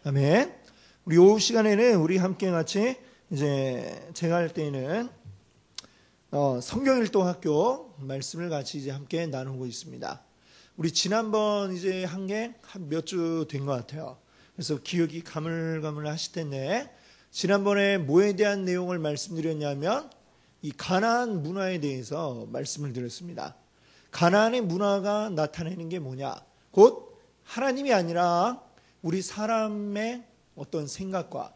아멘. 우리 오후 시간에는 우리 함께 같이 이제 제가 할 때에는 성경일동 학교 말씀을 같이 이제 함께 나누고 있습니다. 우리 지난번 이제 한 게 한 몇 주 된 것 같아요. 그래서 기억이 가물가물 하실 텐데, 지난번에 뭐에 대한 내용을 말씀드렸냐면 이 가나안 문화에 대해서 말씀을 드렸습니다. 가나안의 문화가 나타내는 게 뭐냐? 곧 하나님이 아니라 우리 사람의 어떤 생각과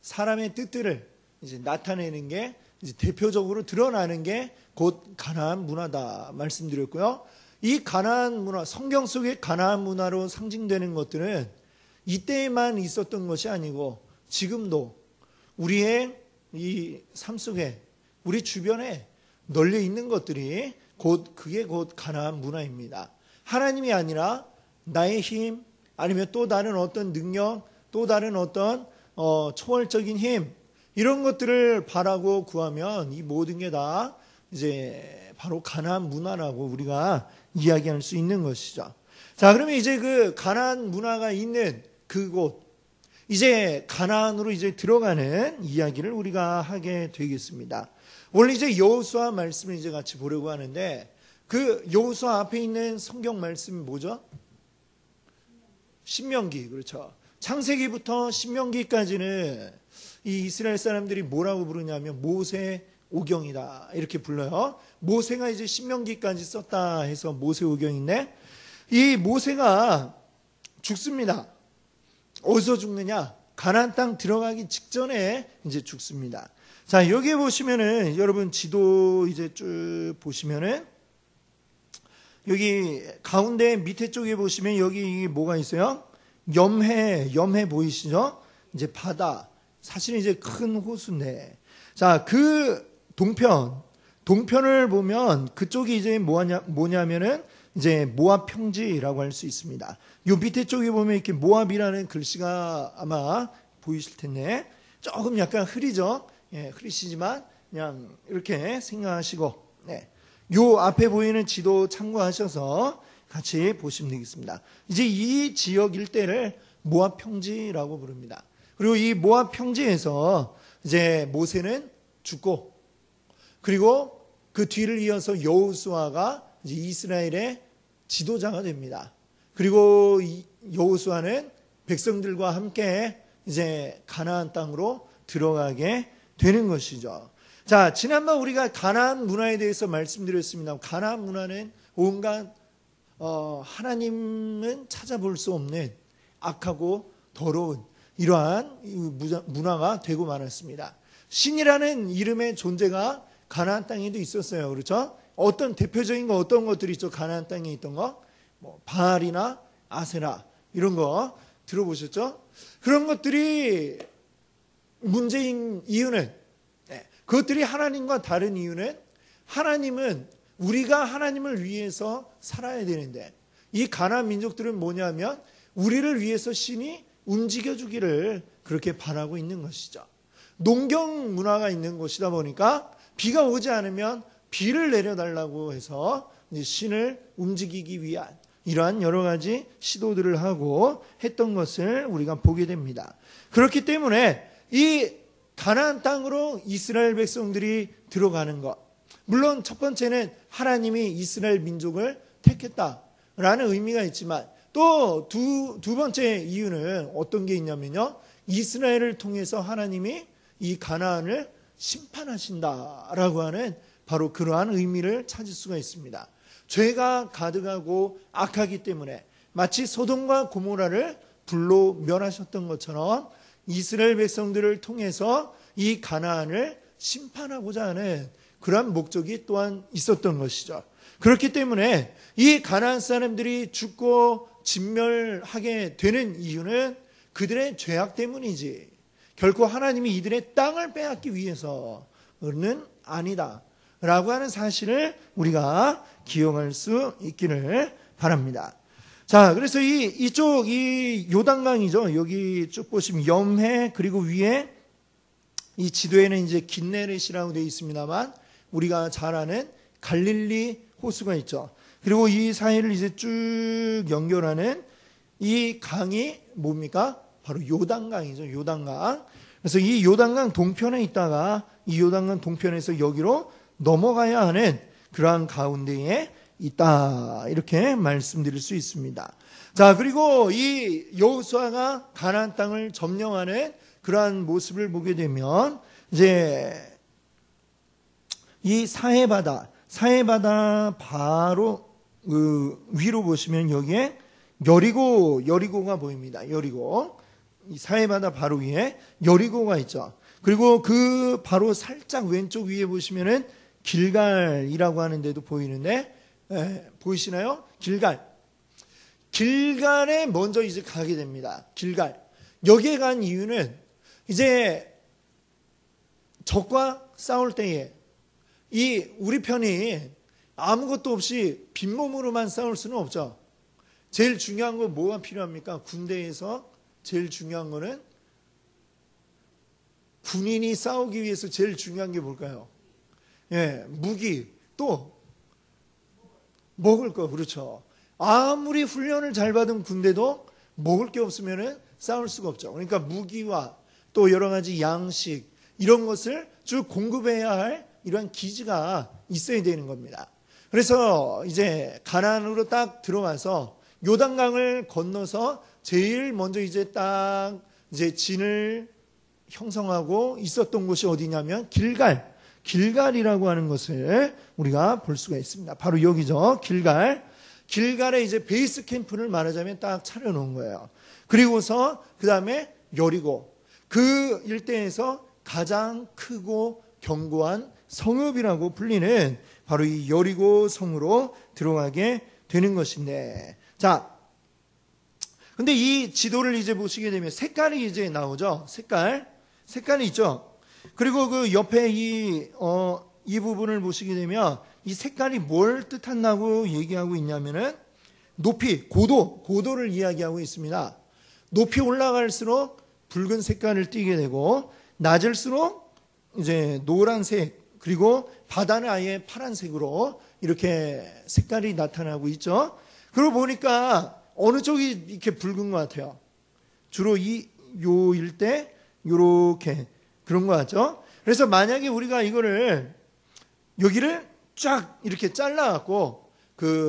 사람의 뜻들을 이제 나타내는 게 이제 대표적으로 드러나는 게 곧 가나안 문화다 말씀드렸고요. 이 가나안 문화, 성경 속의 가나안 문화로 상징되는 것들은 이때에만 있었던 것이 아니고 지금도 우리의 이 삶 속에 우리 주변에 널려 있는 것들이 그게 곧 가나안 문화입니다. 하나님이 아니라 나의 힘, 아니면 또 다른 어떤 능력, 또 다른 어떤 초월적인 힘, 이런 것들을 바라고 구하면 이 모든 게 다 이제 바로 가나안 문화라고 우리가 이야기할 수 있는 것이죠. 자, 그러면 이제 그 가나안 문화가 있는 그곳, 이제 가나안으로 이제 들어가는 이야기를 우리가 하게 되겠습니다. 오늘 이제 여호수아 말씀을 이제 같이 보려고 하는데, 그 여호수아 앞에 있는 성경 말씀이 뭐죠? 신명기, 그렇죠. 창세기부터 신명기까지는 이 이스라엘 사람들이 뭐라고 부르냐면 모세오경이다 이렇게 불러요. 모세가 이제 신명기까지 썼다 해서 모세오경인데, 이 모세가 죽습니다. 어디서 죽느냐? 가나안 땅 들어가기 직전에 이제 죽습니다. 자, 여기에 보시면은 여러분 지도 이제 쭉 보시면은 여기 가운데 밑에 쪽에 보시면 여기 뭐가 있어요? 염해 보이시죠? 이제 바다. 사실은 이제 큰 호수인데. 자, 그 동편을 보면 그쪽이 이제 뭐냐면은 이제 모압 평지라고 할 수 있습니다. 요 밑에 쪽에 보면 이렇게 모압이라는 글씨가 아마 보이실 텐데, 조금 약간 흐리죠? 예, 흐리시지만 그냥 이렇게 생각하시고, 네. 요 앞에 보이는 지도 참고하셔서 같이 보시면 되겠습니다. 이제 이 지역 일대를 모압 평지라고 부릅니다. 그리고 이 모압 평지에서 이제 모세는 죽고, 그리고 그 뒤를 이어서 여호수아가 이제 이스라엘의 지도자가 됩니다. 그리고 여호수아는 백성들과 함께 이제 가나안 땅으로 들어가게 되는 것이죠. 자, 지난번 우리가 가나안 문화에 대해서 말씀드렸습니다. 가나안 문화는 온갖 하나님은 찾아볼 수 없는 악하고 더러운 이러한 문화가 되고 말았습니다. 신이라는 이름의 존재가 가나안 땅에도 있었어요. 그렇죠? 어떤 대표적인 거 어떤 것들이 있죠? 가나안 땅에 있던 거, 뭐 바알이나 아세라 이런 거 들어보셨죠? 그런 것들이 문제인 이유는, 그것들이 하나님과 다른 이유는, 하나님은 우리가 하나님을 위해서 살아야 되는데, 이 가나안 민족들은 뭐냐면 우리를 위해서 신이 움직여주기를 그렇게 바라고 있는 것이죠. 농경 문화가 있는 곳이다 보니까 비가 오지 않으면 비를 내려달라고 해서 신을 움직이기 위한 이러한 여러 가지 시도들을 하고 했던 것을 우리가 보게 됩니다. 그렇기 때문에 이 가나안 땅으로 이스라엘 백성들이 들어가는 것, 물론 첫 번째는 하나님이 이스라엘 민족을 택했다라는 의미가 있지만, 또 두 번째 이유는 어떤 게 있냐면요, 이스라엘을 통해서 하나님이 이 가나안을 심판하신다라고 하는 바로 그러한 의미를 찾을 수가 있습니다. 죄가 가득하고 악하기 때문에 마치 소돔과 고모라를 불로 멸하셨던 것처럼 이스라엘 백성들을 통해서 이 가나안을 심판하고자 하는 그러한 목적이 또한 있었던 것이죠. 그렇기 때문에 이 가나안 사람들이 죽고 진멸하게 되는 이유는 그들의 죄악 때문이지, 결코 하나님이 이들의 땅을 빼앗기 위해서는 아니다 라고 하는 사실을 우리가 기억할 수 있기를 바랍니다. 자, 그래서 이쪽 요단강이죠. 여기 쭉 보시면 염해, 그리고 위에 이 지도에는 이제 긴네렛이라고 되어 있습니다만 우리가 잘 아는 갈릴리 호수가 있죠. 그리고 이 사이를 이제 쭉 연결하는 이 강이 뭡니까? 바로 요단강이죠. 요단강. 그래서 이 요단강 동편에 있다가 이 요단강 동편에서 여기로 넘어가야 하는 그러한 가운데에 있다. 이렇게 말씀드릴 수 있습니다. 자, 그리고 이 여호수아가 가나안 땅을 점령하는 그러한 모습을 보게 되면 이제 이 사해바다 바로 그 위로 보시면 여기에 여리고가 보입니다. 여리고. 이 사해바다 바로 위에 여리고가 있죠. 그리고 그 바로 살짝 왼쪽 위에 보시면은 길갈이라고 하는 데도 보이는데, 보이시나요? 길갈에 먼저 이제 가게 됩니다. 길갈. 여기에 간 이유는 이제 적과 싸울 때에 우리 편이 아무것도 없이 빈몸으로만 싸울 수는 없죠. 제일 중요한 건 뭐가 필요합니까? 군대에서 제일 중요한 거는 군인이 싸우기 위해서 제일 중요한 게 뭘까요? 무기, 또 먹을 거. 그렇죠. 아무리 훈련을 잘 받은 군대도 먹을 게 없으면 싸울 수가 없죠. 그러니까 무기와 또 여러 가지 양식 이런 것을 쭉 공급해야 할 이러한 기지가 있어야 되는 겁니다. 그래서 이제 가나안으로 딱 들어가서 요단강을 건너서 제일 먼저 이제 딱 이제 진을 형성하고 있었던 곳이 어디냐면 길갈이라고 하는 것을 우리가 볼 수가 있습니다. 바로 여기죠. 길갈에 이제 베이스 캠프를 말하자면 딱 차려놓은 거예요. 그리고서 그 다음에 여리고, 그 일대에서 가장 크고 견고한 성읍이라고 불리는 바로 이 여리고 성으로 들어가게 되는 것인데, 자, 근데 이 지도를 이제 보시게 되면 색깔이 이제 나오죠. 색깔이 있죠. 그리고 그 옆에 이 부분을 보시게 되면 이 색깔이 뭘 뜻한다고 얘기하고 있냐면은 높이, 고도를 이야기하고 있습니다. 높이 올라갈수록 붉은 색깔을 띠게 되고 낮을수록 이제 노란색, 그리고 바다는 아예 파란색으로 이렇게 색깔이 나타나고 있죠. 그러고 보니까 어느 쪽이 이렇게 붉은 것 같아요. 주로 요 일대 요렇게 그런 것 같죠. 그래서 만약에 우리가 여기를 쫙 이렇게 잘라갖고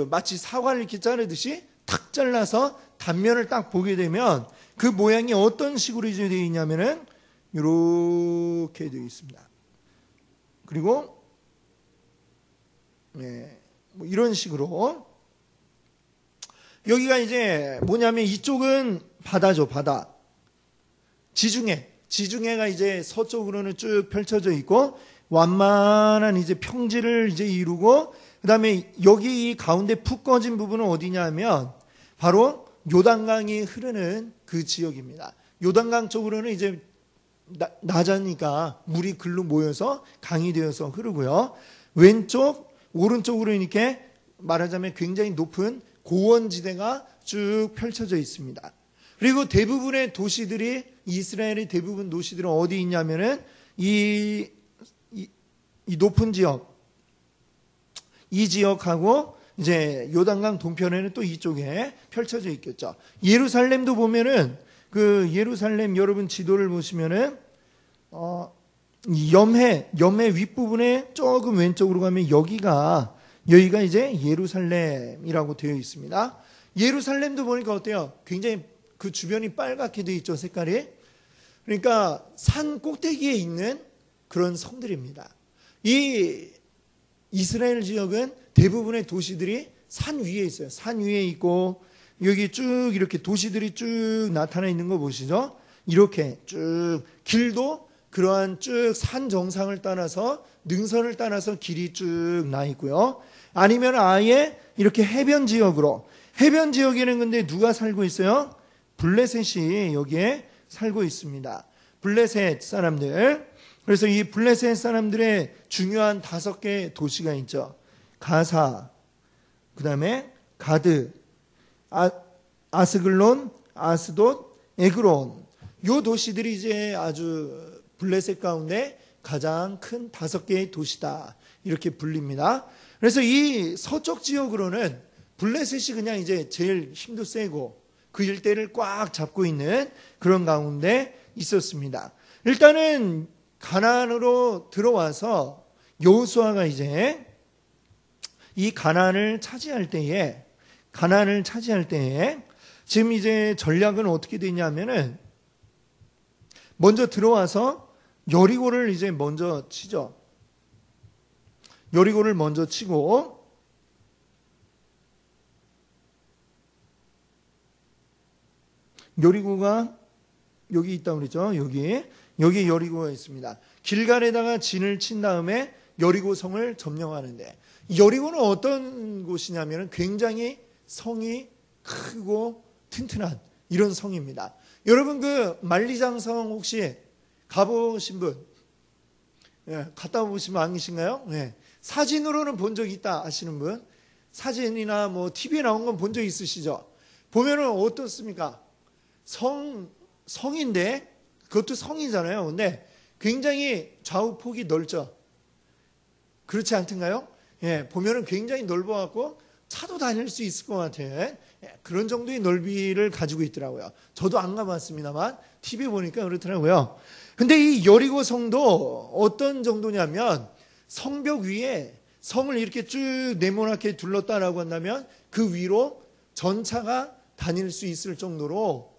마치 사과를 이렇게 자르듯이 탁 잘라서 단면을 딱 보게 되면 그 모양이 어떤 식으로 이제 되어 있냐면은 이렇게 되어 있습니다. 그리고 뭐 이런 식으로 여기가 이제 뭐냐면 이쪽은 바다죠, 바다. 지중해가 이제 서쪽으로는 쭉 펼쳐져 있고 완만한 이제 평지를 이제 이루고, 그다음에 여기 이 가운데 푹 꺼진 부분은 어디냐면 바로 요단강이 흐르는 그 지역입니다. 요단강 쪽으로는 이제 낮으니까 물이 글로 모여서 강이 되어서 흐르고요. 왼쪽, 오른쪽으로 이렇게 말하자면 굉장히 높은 고원지대가 쭉 펼쳐져 있습니다. 그리고 대부분의 도시들이, 이스라엘의 대부분 도시들은 어디 있냐면은 이 높은 지역, 이 지역하고 이제 요단강 동편에는 또 이쪽에 펼쳐져 있겠죠. 예루살렘도 보면은 그 예루살렘 여러분 지도를 보시면은 염해 윗부분에 조금 왼쪽으로 가면 여기가 이제 예루살렘이라고 되어 있습니다. 예루살렘도 보니까 어때요? 굉장히 그 주변이 빨갛게 되어 있죠, 색깔이. 그러니까 산 꼭대기에 있는 그런 성들입니다. 이 이스라엘 지역은 대부분의 도시들이 산 위에 있어요. 산 위에 있고 여기 쭉 이렇게 도시들이 쭉 나타나 있는 거 보시죠? 이렇게 쭉 길도 그러한 쭉 산 정상을 따라서 능선을 따라서 길이 쭉 나 있고요. 아니면 아예 이렇게 해변 지역에는 근데 누가 살고 있어요? 블레셋이 여기에 살고 있습니다. 블레셋 사람들. 그래서 이 블레셋 사람들의 중요한 5개 도시가 있죠. 가사, 그 다음에 가드, 아스글론, 아스돗, 에그론. 요 도시들이 이제 아주 블레셋 가운데 가장 큰 5개의 도시다. 이렇게 불립니다. 그래서 이 서쪽 지역으로는 블레셋이 그냥 이제 제일 힘도 세고 그 일대를 꽉 잡고 있는 그런 가운데 있었습니다. 일단은 가나안으로 들어와서 여호수아가 이제 이 가나안을 차지할 때에 지금 이제 전략은 어떻게 되냐면은 먼저 들어와서 여리고를 이제 먼저 치죠. 여리고를 먼저 치고 여리고가 여기 있다고 그랬죠. 여기 여리고가 있습니다. 길갈에다가 진을 친 다음에 여리고 성을 점령하는데, 여리고는 어떤 곳이냐면 굉장히 성이 크고 튼튼한 이런 성입니다. 여러분 그 만리장성 혹시 가보신 분, 갔다 오신 분 안 계신가요? 사진으로는 본 적이 있다 하시는 분, 사진이나 뭐 TV에 나온 건 본 적 있으시죠? 보면은 어떻습니까? 성인데 그것도 성이잖아요. 근데 굉장히 좌우폭이 넓죠. 그렇지 않던가요? 보면은 굉장히 넓어갖고 차도 다닐 수 있을 것 같아요. 그런 정도의 넓이를 가지고 있더라고요. 저도 안 가봤습니다만 TV에 보니까 그렇더라고요. 근데 이 여리고 성도 어떤 정도냐면 성벽 위에 성을 이렇게 쭉 네모나게 둘렀다라고 한다면 그 위로 전차가 다닐 수 있을 정도로,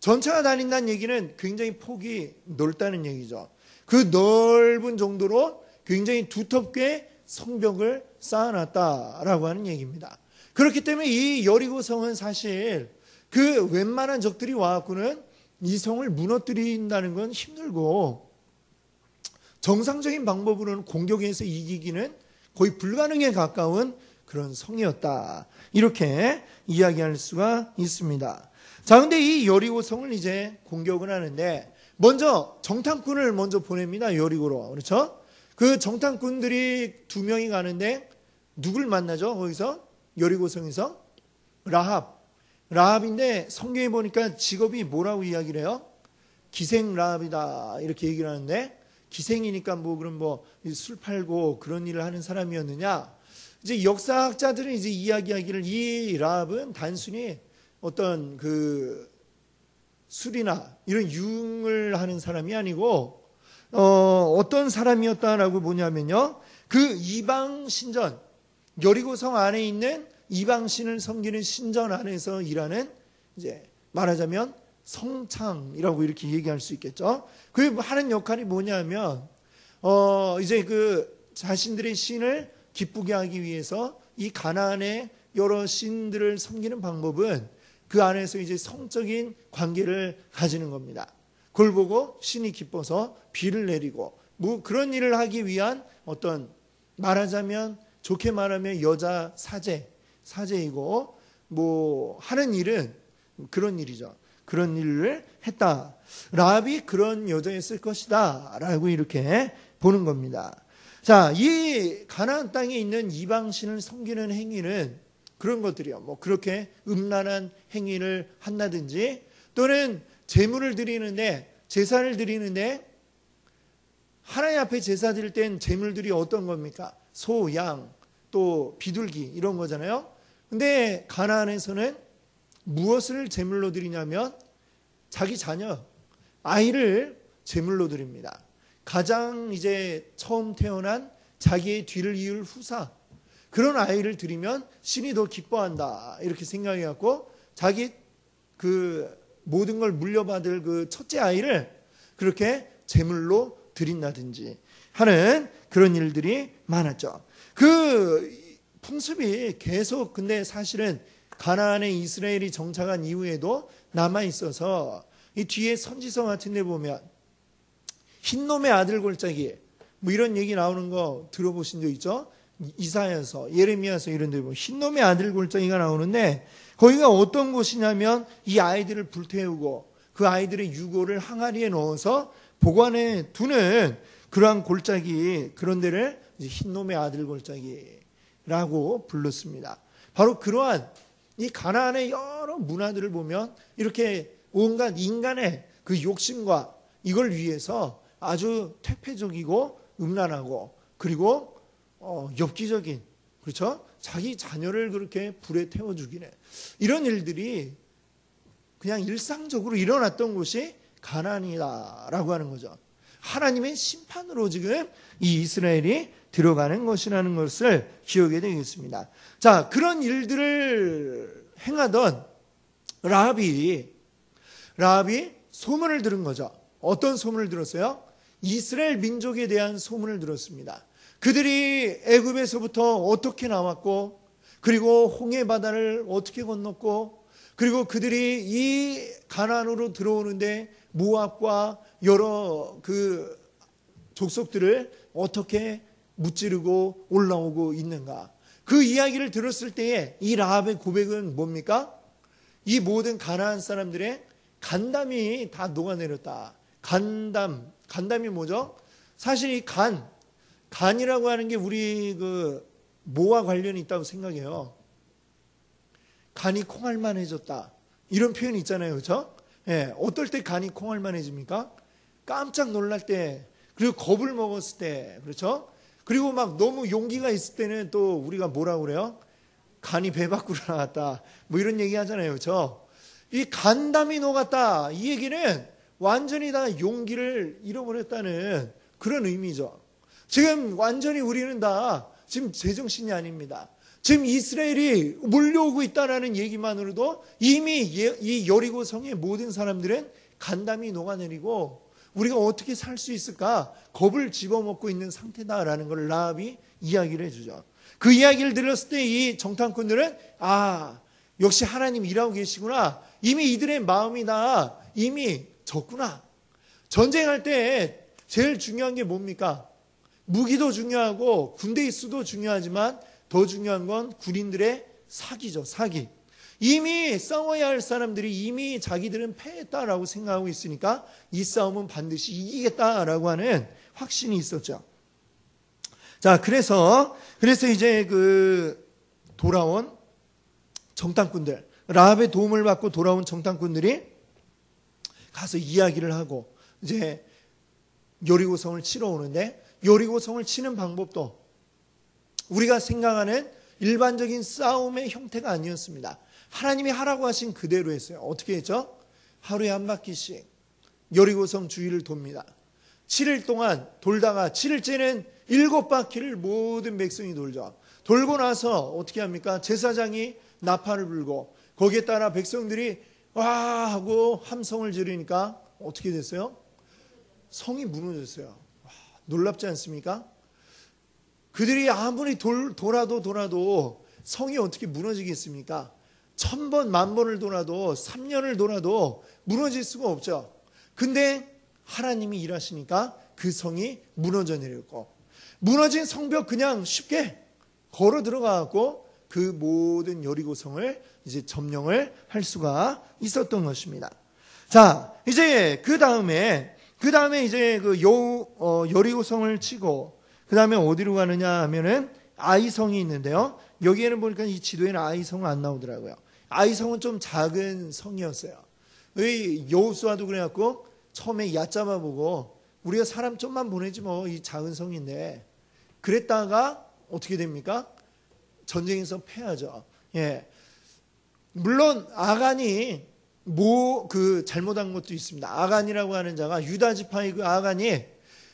전차가 다닌다는 얘기는 굉장히 폭이 넓다는 얘기죠. 그 넓은 정도로 굉장히 두텁게 성벽을 쌓아놨다라고 하는 얘기입니다. 그렇기 때문에 이 여리고성은 사실 그 웬만한 적들이 와갖고는 이 성을 무너뜨린다는 건 힘들고, 정상적인 방법으로는 공격에서 이기기는 거의 불가능에 가까운 그런 성이었다, 이렇게 이야기할 수가 있습니다. 자, 근데 이 여리고성을 이제 공격을 하는데 먼저 정탐꾼을 먼저 보냅니다. 여리고로. 그렇죠? 그 정탐꾼들이 2명이 가는데 누굴 만나죠? 거기서 여리고성에서 라합인데 성경에 보니까 직업이 뭐라고 이야기를 해요? 기생 라합이다, 이렇게 얘기를 하는데, 기생이니까 그럼 술 팔고 그런 일을 하는 사람이었느냐? 이제 역사학자들은 이제 이야기하기를 이 라합은 단순히 어떤 그 술이나 이런 유흥을 하는 사람이 아니고 어떤 사람이었다라고 보냐면요, 그 이방 신전, 여리고성 안에 있는 이방 신을 섬기는 신전 안에서 일하는, 이제 말하자면 성창이라고 이렇게 얘기할 수 있겠죠. 그 하는 역할이 뭐냐면 이제 그 자신들의 신을 기쁘게 하기 위해서 이 가나안의 여러 신들을 섬기는 방법은 그 안에서 이제 성적인 관계를 가지는 겁니다. 그걸 보고 신이 기뻐서 비를 내리고 그런 일을 하기 위한 어떤, 말하자면 좋게 말하면 여자 사제이고 하는 일은 그런 일이죠. 그런 일을 했다. 라합이 그런 여자였을 것이다 라고 이렇게 보는 겁니다. 자, 이 가나안 땅에 있는 이방신을 섬기는 행위는 그런 것들이요. 그렇게 음란한 행위를 한다든지, 또는 제물을 드리는데, 제사를 드리는데, 하나님 앞에 제사 드릴 땐 제물들이 어떤 겁니까? 소, 양, 또 비둘기 이런 거잖아요. 근데 가나안에서는 무엇을 제물로 드리냐면 자기 자녀, 아이를 제물로 드립니다. 가장 이제 처음 태어난 자기의 뒤를 이을 후사, 그런 아이를 드리면 신이 더 기뻐한다, 이렇게 생각해갖고 자기 그 모든 걸 물려받을 그 첫째 아이를 그렇게 제물로 드린다든지 하는 그런 일들이 많았죠. 그 풍습이 계속 근데 사실은 가나안에 이스라엘이 정착한 이후에도 남아 있어서, 이 뒤에 선지서 같은 데 보면 흰놈의 아들 골짜기 이런 얘기 나오는 거 들어보신 적 있죠? 이사야서, 예레미야서 이런 데 보면 흰놈의 아들 골짜기가 나오는데, 거기가 어떤 곳이냐면 이 아이들을 불태우고 그 아이들의 유골을 항아리에 넣어서 보관해 두는 그러한 골짜기, 그런 데를 이제 흰놈의 아들 골짜기라고 불렀습니다. 바로 그러한 이 가나안의 여러 문화들을 보면 이렇게 온갖 인간의 그 욕심과 이걸 위해서 아주 퇴폐적이고 음란하고, 그리고 엽기적인, 그렇죠? 자기 자녀를 그렇게 불에 태워 죽이는 이런 일들이 그냥 일상적으로 일어났던 곳이 가나안이다라고 하는 거죠. 하나님의 심판으로 지금 이 이스라엘이 들어가는 것이라는 것을 기억해야 되겠습니다. 자, 그런 일들을 행하던 라합이 소문을 들은 거죠. 어떤 소문을 들었어요? 이스라엘 민족에 대한 소문을 들었습니다. 그들이 애굽에서부터 어떻게 나왔고, 그리고 홍해 바다를 어떻게 건넜고, 그리고 그들이 이 가나안으로 들어오는데 모압과 여러 그 족속들을 어떻게 무찌르고 올라오고 있는가. 그 이야기를 들었을 때에 이 라합의 고백은 뭡니까? 이 모든 가나안 사람들의 간담이 다 녹아내렸다. 간담이 뭐죠? 사실 이 간이라고 하는 게 우리 그 뭐와 관련이 있다고 생각해요. 간이 콩알만해졌다. 이런 표현이 있잖아요. 그렇죠? 예, 어떨 때 간이 콩알만해집니까? 깜짝 놀랄 때, 그리고 겁을 먹었을 때, 그렇죠? 그리고 막 너무 용기가 있을 때는 또 우리가 뭐라고 그래요? 간이 배 밖으로 나왔다. 뭐 이런 얘기 하잖아요. 그렇죠? 이 간담이 녹았다. 이 얘기는 완전히 다 용기를 잃어버렸다는 그런 의미죠. 지금 완전히 우리는 다 지금 제정신이 아닙니다. 지금 이스라엘이 몰려오고 있다는 얘기만으로도 이미 이 여리고 성의 모든 사람들은 간담이 녹아내리고 우리가 어떻게 살 수 있을까 겁을 집어먹고 있는 상태다라는 걸 라합이 이야기를 해주죠. 그 이야기를 들었을 때 이 정탐꾼들은 역시 하나님 일하고 계시구나. 이미 이들의 마음이 다 이미 졌구나. 전쟁할 때 제일 중요한 게 뭡니까? 무기도 중요하고 군대의 수도 중요하지만 더 중요한 건 군인들의 사기죠. 사기. 이미 싸워야 할 사람들이 이미 자기들은 패했다라고 생각하고 있으니까 이 싸움은 반드시 이기겠다라고 하는 확신이 있었죠. 자, 그래서 이제 그 돌아온 정탐꾼들, 라합의 도움을 받고 돌아온 정탐꾼들이 가서 이야기를 하고 이제 여리고성을 치러 오는데, 여리고성을 치는 방법도 우리가 생각하는 일반적인 싸움의 형태가 아니었습니다. 하나님이 하라고 하신 그대로 했어요. 어떻게 했죠? 하루에 한 바퀴씩 여리고성 주위를 돕니다. 7일 동안 돌다가 7일째는 7바퀴를 모든 백성이 돌죠. 돌고 나서 어떻게 합니까? 제사장이 나팔을 불고 거기에 따라 백성들이 와 하고 함성을 지르니까 어떻게 됐어요? 성이 무너졌어요. 와, 놀랍지 않습니까? 그들이 아무리 돌아도 성이 어떻게 무너지겠습니까? 1000번, 10,000번을 돌아도 3년을 돌아도 무너질 수가 없죠. 근데 하나님이 일하시니까 그 성이 무너져 내렸고, 무너진 성벽 그냥 쉽게 걸어 들어가고 그 모든 여리고성을 이제 점령을 할 수가 있었던 것입니다. 자, 이제 그 다음에 이제 그 여리고성을 치고 그 다음에 어디로 가느냐 하면은 아이성이 있는데요. 여기에는 보니까 이 지도에는 아이성은 안 나오더라고요. 아이성은 좀 작은 성이었어요. 여호수아도 그래갖고 처음에 얕잡아 보고 우리가 사람 좀만 보내지 뭐 이 작은 성인데, 그랬다가 어떻게 됩니까? 전쟁에서 패하죠. 예. 물론 아간이 잘못한 것도 있습니다. 아간이라고 하는 자가, 유다 지파의 그 아간이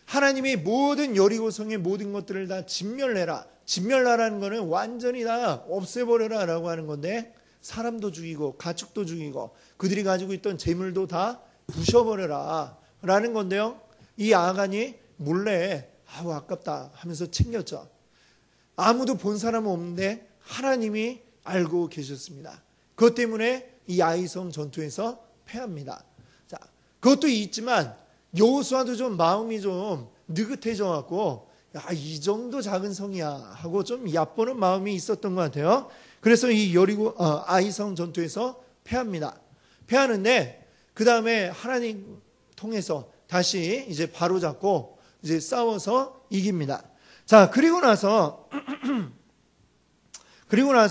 하나님이 모든 여리고성의 모든 것들을 다 진멸해라. 진멸하라는 거는 완전히 다 없애버려라 라고 하는 건데, 사람도 죽이고 가축도 죽이고 그들이 가지고 있던 재물도 다 부셔버려라 라는 건데요. 이 아간이 몰래 아깝다 하면서 챙겼죠. 아무도 본 사람은 없는데 하나님이 알고 계셨습니다. 그것 때문에 이 아이성 전투에서 패합니다. 자, 그것도 있지만 여호수아도 좀 마음이 좀 느긋해져 갖고 이 정도 작은 성이야 하고 좀 얕보는 마음이 있었던 것 같아요. 그래서 이 아이성 전투에서 패합니다. 패하는데 그 다음에 하나님 통해서 다시 이제 바로잡고 이제 싸워서 이깁니다. 자, 그리고 나서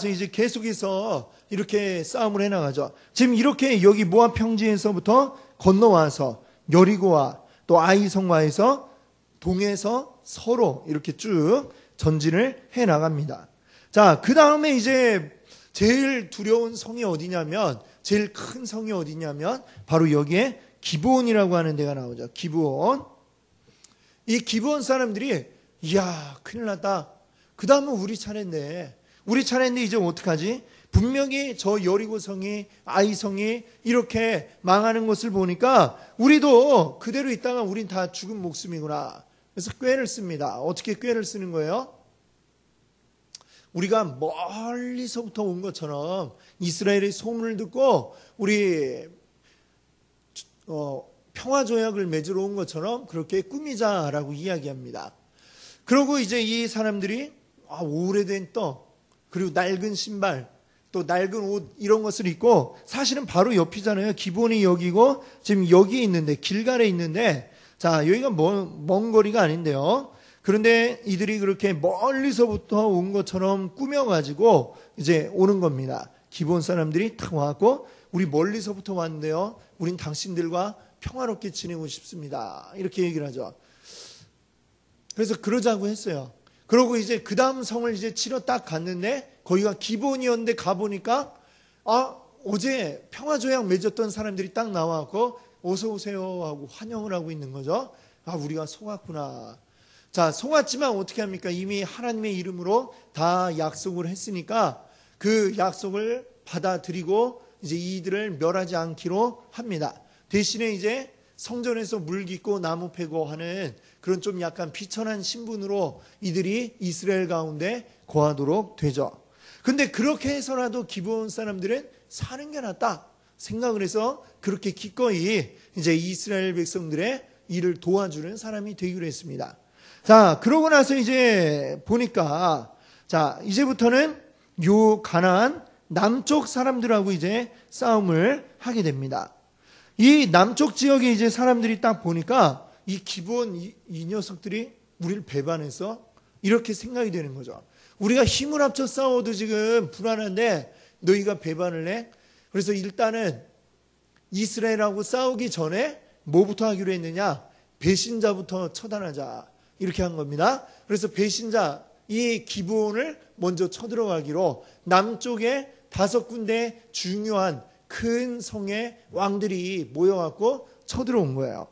이제 계속해서 이렇게 싸움을 해나가죠. 지금 이렇게 여기 모압 평지에서부터 건너와서 여리고와 또 아이성과에서 동에서 서로 이렇게 쭉 전진을 해나갑니다. 자, 그 다음에 이제 제일 두려운 성이 어디냐면 제일 큰 성이 어디냐면 바로 여기에 기브온이라고 하는 데가 나오죠. 기브온. 이 기브온 사람들이 이야 큰일 났다. 그 다음은 우리 차례인데 이제 어떡하지? 분명히 저 여리고성이 아이성이 이렇게 망하는 것을 보니까 우리도 그대로 있다가 우린 다 죽은 목숨이구나. 그래서 꾀를 씁니다. 어떻게 꾀를 쓰는 거예요? 우리가 멀리서부터 온 것처럼 이스라엘의 소문을 듣고 우리 평화조약을 맺으러 온 것처럼 그렇게 꾸미자라고 이야기합니다. 그리고 이제 이 사람들이 오래된 떡 그리고 낡은 신발 또 낡은 옷 이런 것을 입고 사실은 바로 옆이잖아요. 기본이 여기고 지금 여기 있는데 길갈에 있는데 자 여기가 먼 거리가 아닌데요. 그런데 이들이 그렇게 멀리서부터 온 것처럼 꾸며가지고 이제 오는 겁니다. 기본 사람들이 탁 와갖고 우리 멀리서부터 왔는데요. 우린 당신들과 평화롭게 지내고 싶습니다. 이렇게 얘기를 하죠. 그래서 그러자고 했어요. 그러고 이제 그 다음 성을 이제 치러 딱 갔는데 거기가 기본이었는데 가보니까 어제 평화조약 맺었던 사람들이 딱 나와갖고 어서 오세요 하고 환영을 하고 있는 거죠. 우리가 속았구나. 자, 속았지만 어떻게 합니까? 이미 하나님의 이름으로 다 약속을 했으니까 그 약속을 받아들이고 이제 이들을 멸하지 않기로 합니다. 대신에 이제 성전에서 물 깃고 나무 패고 하는 그런 좀 약간 비천한 신분으로 이들이 이스라엘 가운데 거하도록 되죠. 근데 그렇게 해서라도 기브온 사람들은 사는 게 낫다 생각을 해서 그렇게 기꺼이 이제 이스라엘 백성들의 일을 도와주는 사람이 되기로 했습니다. 자, 그러고 나서 이제 보니까 자, 이제부터는 요 가나안 남쪽 사람들하고 이제 싸움을 하게 됩니다. 이 남쪽 지역에 이제 사람들이 딱 보니까 이 기브온 이 녀석들이 우리를 배반해서 이렇게 생각이 되는 거죠. 우리가 힘을 합쳐 싸워도 지금 불안한데 너희가 배반을 해? 그래서 일단은 이스라엘하고 싸우기 전에 뭐부터 하기로 했느냐? 배신자부터 처단하자. 이렇게 한 겁니다. 그래서 배신자 이 기브온을 먼저 쳐들어가기로 남쪽에 5군데 중요한 큰 성의 왕들이 모여갖고 쳐들어온 거예요.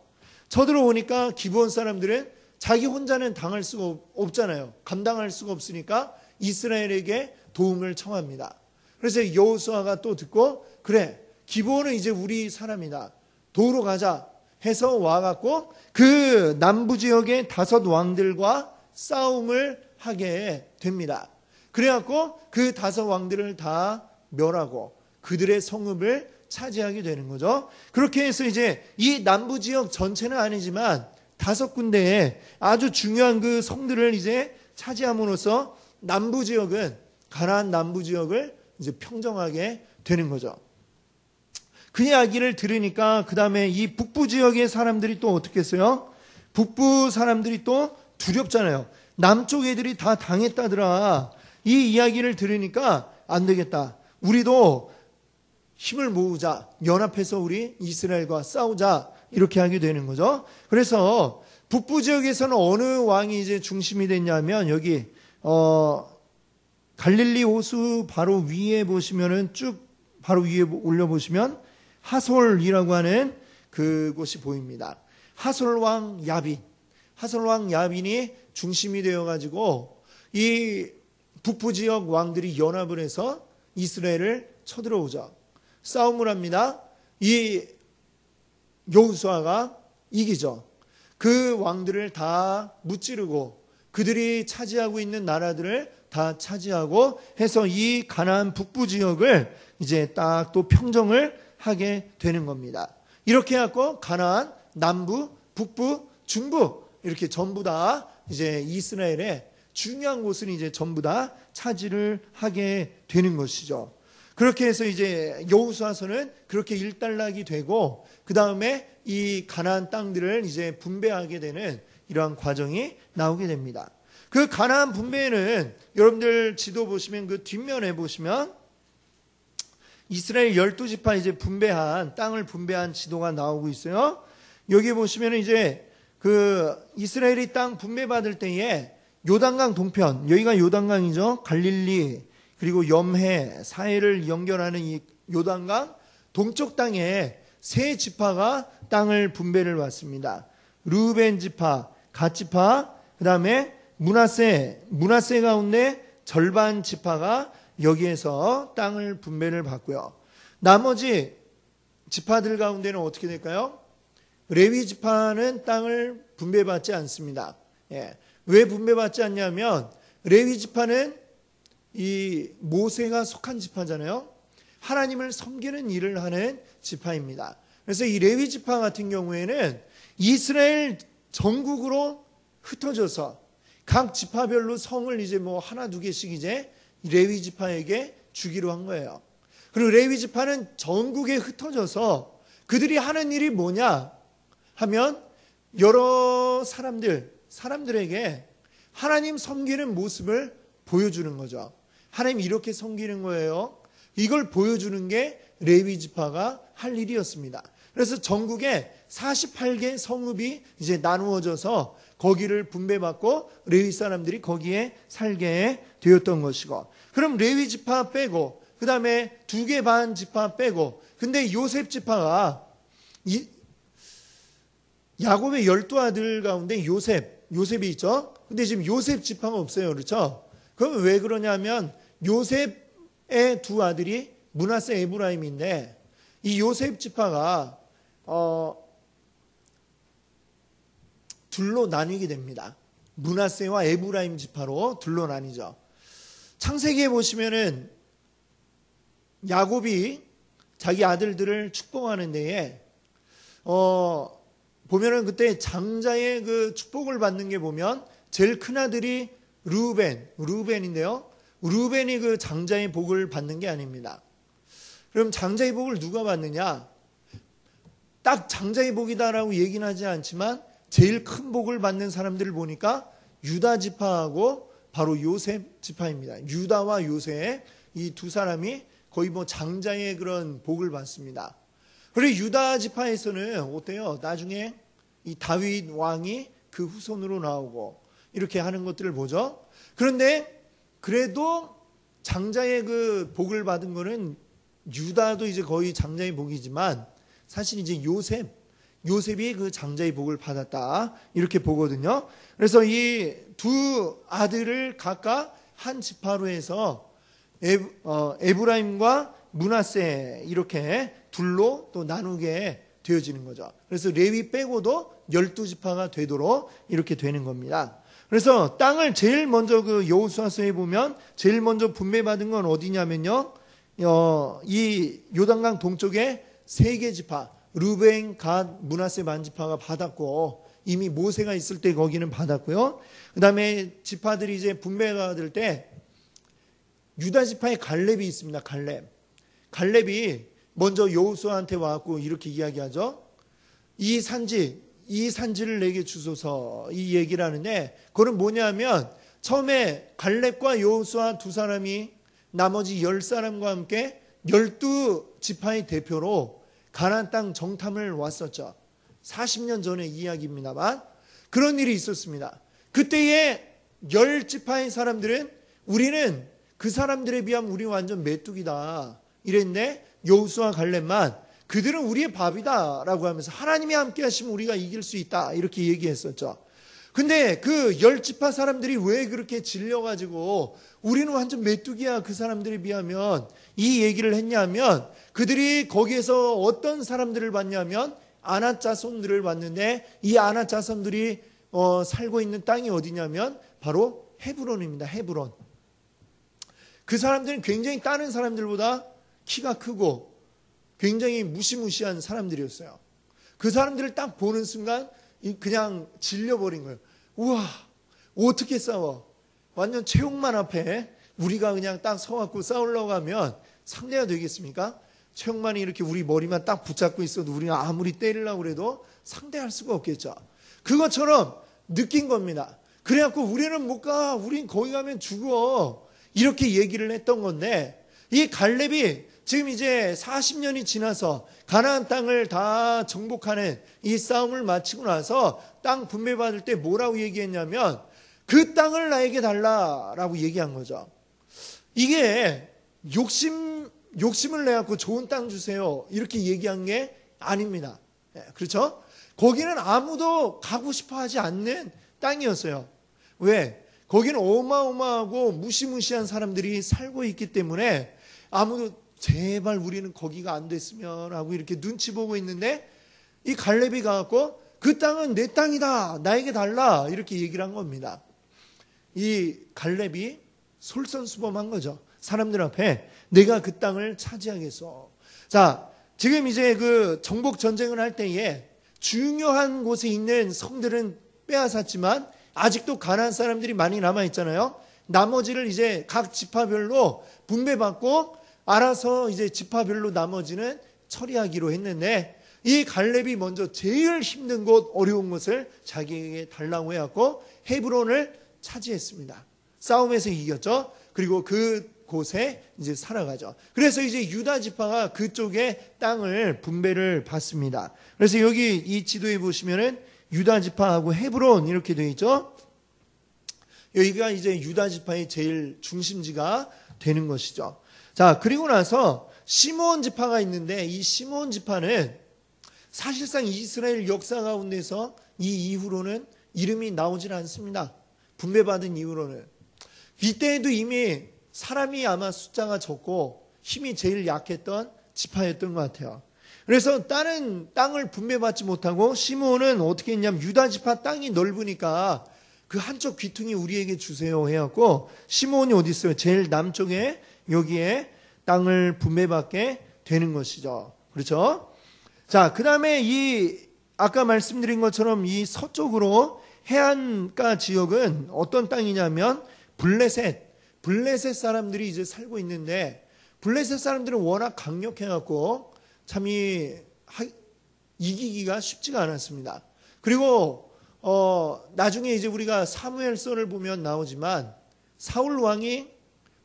쳐들어오니까 기브온 사람들은 자기 혼자는 당할 수가 없잖아요. 감당할 수가 없으니까 이스라엘에게 도움을 청합니다. 그래서 여호수아가 또 듣고 그래 기브온은 이제 우리 사람이다. 도우러 가자 해서 와갖고 그 남부 지역의 5 왕들과 싸움을 하게 됩니다. 그래갖고 그 5 왕들을 다 멸하고 그들의 성읍을 차지하게 되는 거죠. 그렇게 해서 이제 이 남부 지역 전체는 아니지만 5군데의 아주 중요한 그 성들을 이제 차지함으로써 남부 지역은 가나안 남부 지역을 이제 평정하게 되는 거죠. 그 이야기를 들으니까 그 다음에 이 북부 지역의 사람들이 또 어떻게 했어요? 북부 사람들이 또 두렵잖아요. 남쪽 애들이 다 당했다더라. 이 이야기를 들으니까 안 되겠다. 우리도 힘을 모으자. 연합해서 우리 이스라엘과 싸우자. 이렇게 하게 되는 거죠. 그래서 북부 지역에서는 어느 왕이 이제 중심이 됐냐면 여기 갈릴리 호수 바로 위에 보시면은 쭉 바로 위에 올려보시면 하솔이라고 하는 그곳이 보입니다. 하솔왕 야빈이 중심이 되어가지고 이 북부 지역 왕들이 연합을 해서 이스라엘을 쳐들어오죠. 싸움을 합니다. 이 여호수아가 이기죠. 그 왕들을 다 무찌르고 그들이 차지하고 있는 나라들을 다 차지하고 해서 이 가나안 북부 지역을 이제 딱 또 평정을 하게 되는 겁니다. 이렇게 해갖고 가나안 남부, 북부, 중부 이렇게 전부 다 이제 이스라엘의 중요한 곳은 이제 전부 다 차지를 하게 되는 것이죠. 그렇게 해서 이제 여호수아서는 그렇게 일단락이 되고 그 다음에 이 가나안 땅들을 이제 분배하게 되는 이러한 과정이 나오게 됩니다. 그 가나안 분배에는 여러분들 지도 보시면 그 뒷면에 보시면 이스라엘 12지파 이제 분배한 땅을 분배한 지도가 나오고 있어요. 여기 보시면 이제 그 이스라엘이 땅 분배받을 때에 요단강 동편, 여기가 요단강이죠. 갈릴리 그리고 염해, 사해를 연결하는 이 요단강 동쪽 땅에 세 지파가 땅을 분배를 받습니다. 르우벤 지파, 갓 지파, 그 다음에 므낫세 가운데 절반 지파가 여기에서 땅을 분배를 받고요. 나머지 지파들 가운데는 어떻게 될까요? 레위 지파는 땅을 분배받지 않습니다. 왜 분배받지 않냐면 레위 지파는 이 모세가 속한 지파잖아요. 하나님을 섬기는 일을 하는 지파입니다. 그래서 이 레위 지파 같은 경우에는 이스라엘 전국으로 흩어져서 각 지파별로 성을 이제 뭐 하나 두 개씩 이제 레위 지파에게 주기로 한 거예요. 그리고 레위 지파는 전국에 흩어져서 그들이 하는 일이 뭐냐 하면 여러 사람들에게 하나님 섬기는 모습을 보여주는 거죠. 하나님 이렇게 섬기는 거예요. 이걸 보여주는 게 레위 지파가 할 일이었습니다. 그래서 전국에 48개 성읍이 이제 나누어져서 거기를 분배받고 레위 사람들이 거기에 살게 되었던 것이고, 그럼 레위 지파 빼고 그 다음에 2개 반 지파 빼고, 근데 요셉 지파가 야곱의 12아들 가운데 요셉이 있죠. 근데 지금 요셉 지파가 없어요. 그렇죠? 그럼 왜 그러냐면 요셉의 두 아들이 므낫세 에브라임인데 이 요셉 지파가 둘로 나뉘게 됩니다. 므낫세와 에브라임 지파로 둘로 나뉘죠. 창세기에 보시면은 야곱이 자기 아들들을 축복하는 데에 보면은 그때 장자의 그 축복을 받는 게 보면 제일 큰 아들이 르우벤인데요. 르우벤이 그 장자의 복을 받는 게 아닙니다. 그럼 장자의 복을 누가 받느냐? 딱 장자의 복이다라고 얘기는 하지 않지만 제일 큰 복을 받는 사람들을 보니까 유다 지파하고 바로 요셉 지파입니다. 유다와 요셉 이 두 사람이 거의 뭐 장자의 그런 복을 받습니다. 그리고 유다 지파에서는 어때요? 나중에 이 다윗 왕이 그 후손으로 나오고 이렇게 하는 것들을 보죠. 그런데 그래도 장자의 그 복을 받은 거는 유다도 이제 거의 장자의 복이지만 사실 이제 요셉이 그 장자의 복을 받았다 이렇게 보거든요. 그래서 이 두 아들을 각각 한 지파로 해서 에브라임과 므낫세 이렇게 둘로 또 나누게 되어지는 거죠. 그래서 레위 빼고도 12지파가 되도록 이렇게 되는 겁니다. 그래서 땅을 제일 먼저 그 여호수아서에 보면 제일 먼저 분배받은 건 어디냐면요. 이 요단강 동쪽에 3개 지파 르우벤, 갓, 므낫세 반지파가 받았고 이미 모세가 있을 때 거기는 받았고요. 그 다음에 지파들이 이제 분배가 될 때 유다 지파의 갈렙이 있습니다. 갈렙이 먼저 여호수아한테 와갖고 이렇게 이야기하죠. 이 산지를 내게 주소서 이 얘기를 하는데 그건 뭐냐면 처음에 갈렙과 여호수아 두 사람이 나머지 10사람과 함께 12지파의 대표로 가나안 땅 정탐을 왔었죠. 40년 전의 이야기입니다만 그런 일이 있었습니다. 그때의 10지파의 사람들은 우리는 그 사람들에 비하면 우리 완전 메뚜기다 이랬는데 여호수아 갈렙만 그들은 우리의 밥이다 라고 하면서 하나님이 함께 하시면 우리가 이길 수 있다 이렇게 얘기했었죠. 근데 그 10지파 사람들이 왜 그렇게 질려가지고 우리는 완전 메뚜기야 그 사람들에 비하면 이 얘기를 했냐면 그들이 거기에서 어떤 사람들을 봤냐면 아낫 자손들을 봤는데 이 아낫 자손들이 살고 있는 땅이 어디냐면 바로 헤브론입니다. 헤브론. 그 사람들은 굉장히 다른 사람들보다 키가 크고 굉장히 무시무시한 사람들이었어요. 그 사람들을 딱 보는 순간 그냥 질려버린 거예요. 우와, 어떻게 싸워? 완전 최홍만 앞에 우리가 그냥 딱 서갖고 싸우려고 하면 상대가 되겠습니까? 최홍만이 이렇게 우리 머리만 딱 붙잡고 있어도 우리가 아무리 때리려고 해도 상대할 수가 없겠죠. 그것처럼 느낀 겁니다. 그래갖고 우리는 못 가. 우린 거기 가면 죽어. 이렇게 얘기를 했던 건데 이 갈렙이 지금 이제 40년이 지나서 가나안 땅을 다 정복하는 이 싸움을 마치고 나서 땅 분배받을 때 뭐라고 얘기했냐면 그 땅을 나에게 달라라고 얘기한 거죠. 이게 욕심 욕심을 내갖고 좋은 땅 주세요. 이렇게 얘기한 게 아닙니다. 그렇죠? 거기는 아무도 가고 싶어 하지 않는 땅이었어요. 왜? 거기는 어마어마하고 무시무시한 사람들이 살고 있기 때문에 아무도 제발 우리는 거기가 안 됐으면 하고 이렇게 눈치 보고 있는데 이 갈렙이 가갖고 그 땅은 내 땅이다. 나에게 달라. 이렇게 얘기를 한 겁니다. 이 갈렙이 솔선수범한 거죠. 사람들 앞에 내가 그 땅을 차지하겠어. 자, 지금 이제 그 정복 전쟁을 할 때에 중요한 곳에 있는 성들은 빼앗았지만 아직도 가나안 사람들이 많이 남아 있잖아요. 나머지를 이제 각 지파별로 분배받고 알아서 이제 지파별로 나머지는 처리하기로 했는데 이 갈렙이 먼저 제일 힘든 곳, 어려운 곳을 자기에게 달라고 해갖고 헤브론을 차지했습니다. 싸움에서 이겼죠. 그리고 그 곳에 이제 살아가죠. 그래서 이제 유다 지파가 그쪽에 땅을 분배를 받습니다. 그래서 여기 이 지도에 보시면은 유다 지파하고 헤브론 이렇게 되어 있죠. 여기가 이제 유다 지파의 제일 중심지가 되는 것이죠. 자, 그리고 나서 시므온 지파가 있는데 이 시므온 지파는 사실상 이스라엘 역사 가운데서 이 이후로는 이름이 나오질 않습니다. 분배받은 이후로는. 이때에도 이미 사람이 아마 숫자가 적고 힘이 제일 약했던 지파였던 것 같아요. 그래서 다른 땅을 분배받지 못하고 시므온은 어떻게 했냐면 유다 지파 땅이 넓으니까 그 한쪽 귀퉁이 우리에게 주세요 해갖고 시므온이 어디 있어요? 제일 남쪽에 여기에 땅을 분배받게 되는 것이죠. 그렇죠? 자, 그 다음에 이 아까 말씀드린 것처럼 이 서쪽으로 해안가 지역은 어떤 땅이냐면 블레셋 사람들이 이제 살고 있는데 블레셋 사람들은 워낙 강력해갖고 참 이기기가 쉽지가 않았습니다. 그리고 나중에 이제 우리가 사무엘서를 보면 나오지만 사울 왕이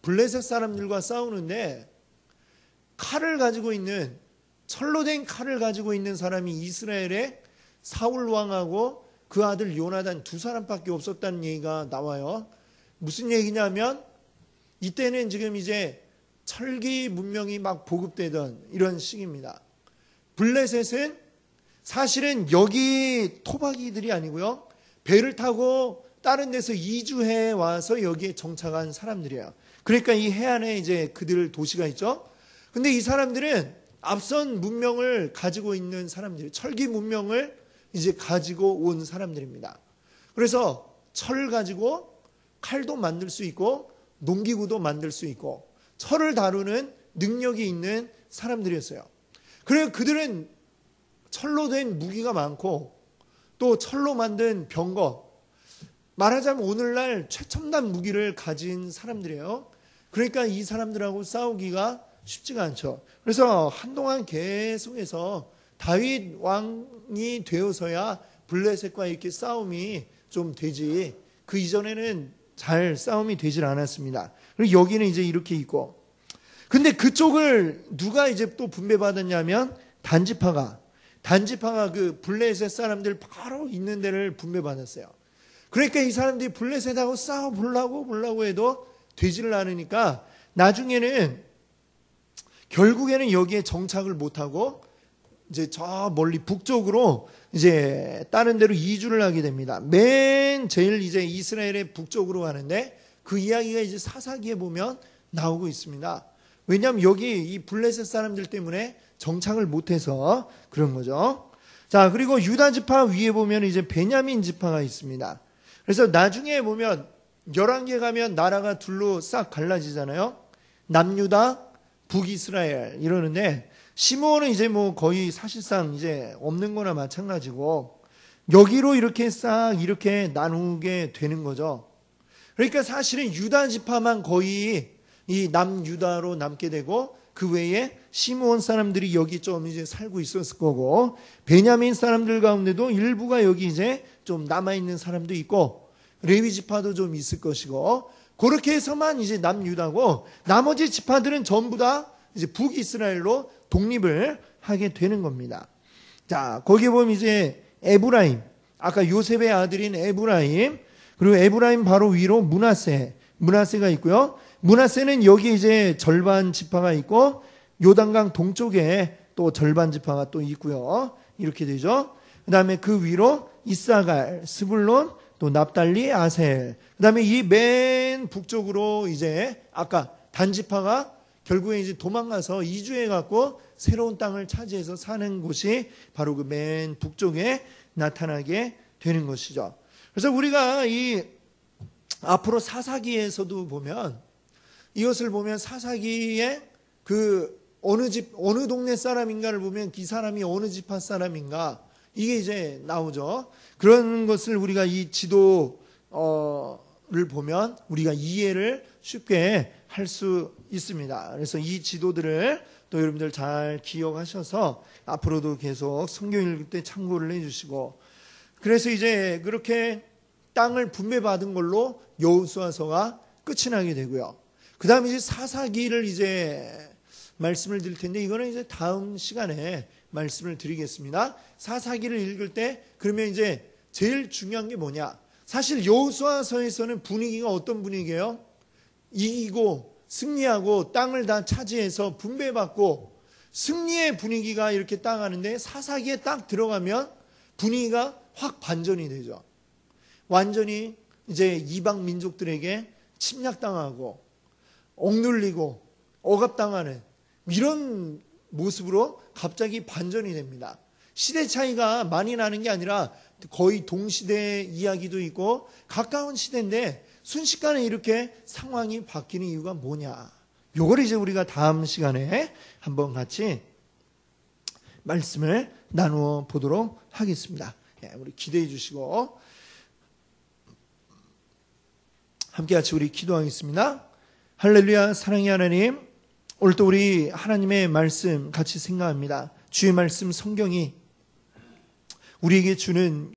블레셋 사람들과 싸우는데 칼을 가지고 있는 철로 된 칼을 가지고 있는 사람이 이스라엘의 사울 왕하고 그 아들 요나단 두 사람밖에 없었다는 얘기가 나와요. 무슨 얘기냐면 이때는 지금 이제 철기 문명이 막 보급되던 이런 시기입니다. 블레셋은 사실은 여기 토박이들이 아니고요. 배를 타고 다른 데서 이주해 와서 여기에 정착한 사람들이에요. 그러니까 이 해안에 이제 그들 도시가 있죠. 근데 이 사람들은 앞선 문명을 가지고 있는 사람들이 철기 문명을 이제 가지고 온 사람들입니다. 그래서 철 가지고 칼도 만들 수 있고 농기구도 만들 수 있고 철을 다루는 능력이 있는 사람들이었어요. 그래서 그들은 철로 된 무기가 많고 또 철로 만든 병거, 말하자면 오늘날 최첨단 무기를 가진 사람들이에요. 그러니까 이 사람들하고 싸우기가 쉽지가 않죠. 그래서 한동안 계속해서 다윗 왕이 되어서야 블레셋과 이렇게 싸움이 좀 되지 그 이전에는 잘 싸움이 되질 않았습니다. 그리고 여기는 이제 이렇게 있고 근데 그쪽을 누가 이제 또 분배받았냐면 단지파가 그 블레셋 사람들 바로 있는 데를 분배받았어요. 그러니까 이 사람들이 블레셋하고 싸워보려고 해도 되지를 않으니까 나중에는 결국에는 여기에 정착을 못하고 이제 저 멀리 북쪽으로 이제 다른 데로 이주를 하게 됩니다. 맨 제일 이제 이스라엘의 북쪽으로 가는데 그 이야기가 이제 사사기에 보면 나오고 있습니다. 왜냐하면 여기 이 블레셋 사람들 때문에 정착을 못해서 그런 거죠. 자, 그리고 유다 지파 위에 보면 이제 베냐민 지파가 있습니다. 그래서 나중에 보면 열왕기에 가면 나라가 둘로 싹 갈라지잖아요. 남유다, 북이스라엘 이러는데 시므온은 이제 뭐 거의 사실상 이제 없는 거나 마찬가지고 여기로 이렇게 싹 이렇게 나누게 되는 거죠. 그러니까 사실은 유다 지파만 거의 이 남유다로 남게 되고 그 외에 시므온 사람들이 여기 좀 이제 살고 있었을 거고 베냐민 사람들 가운데도 일부가 여기 이제 좀 남아있는 사람도 있고 레위 지파도 좀 있을 것이고 그렇게 해서만 이제 남유다고 나머지 지파들은 전부 다 이제 북이스라엘로 독립을 하게 되는 겁니다. 자, 거기에 보면 이제 에브라임, 아까 요셉의 아들인 에브라임, 그리고 에브라임 바로 위로 문하세가 있고요. 문하세는 여기 이제 절반 지파가 있고 요단강 동쪽에 또 절반 지파가 또 있고요. 이렇게 되죠. 그 다음에 그 위로 이사갈, 스불론, 또 납달리, 아셀. 그 다음에 이 맨 북쪽으로 이제 아까 단지파가 결국에 이제 도망가서 이주해갖고 새로운 땅을 차지해서 사는 곳이 바로 그 맨 북쪽에 나타나게 되는 것이죠. 그래서 우리가 이 앞으로 사사기에서도 보면 이것을 보면 사사기에 그 어느 동네 사람인가를 보면 이 사람이 어느 지파 사람인가 이게 이제 나오죠. 그런 것을 우리가 이 지도를 보면 우리가 이해를 쉽게 할 수 있습니다. 그래서 이 지도들을 또 여러분들 잘 기억하셔서 앞으로도 계속 성경 읽을 때 참고를 해주시고, 그래서 이제 그렇게 땅을 분배받은 걸로 여호수아서가 끝이 나게 되고요. 그 다음에 이제 사사기를 이제 말씀을 드릴 텐데 이거는 이제 다음 시간에 말씀을 드리겠습니다. 사사기를 읽을 때 그러면 이제 제일 중요한 게 뭐냐? 사실 여호수아서에서는 분위기가 어떤 분위기예요? 이기고 승리하고 땅을 다 차지해서 분배받고 승리의 분위기가 이렇게 딱 하는데 사사기에 딱 들어가면 분위기가 확 반전이 되죠. 완전히 이제 이방 민족들에게 침략당하고 억눌리고 억압당하는 이런 모습으로 갑자기 반전이 됩니다. 시대 차이가 많이 나는 게 아니라 거의 동시대 이야기도 있고 가까운 시대인데 순식간에 이렇게 상황이 바뀌는 이유가 뭐냐? 요걸 이제 우리가 다음 시간에 한번 같이 말씀을 나누어 보도록 하겠습니다. 우리 기대해 주시고 함께 같이 우리 기도하겠습니다. 할렐루야. 사랑의 하나님, 오늘 또 우리 하나님의 말씀 같이 생각합니다. 주의 말씀 성경이 우리에게 주는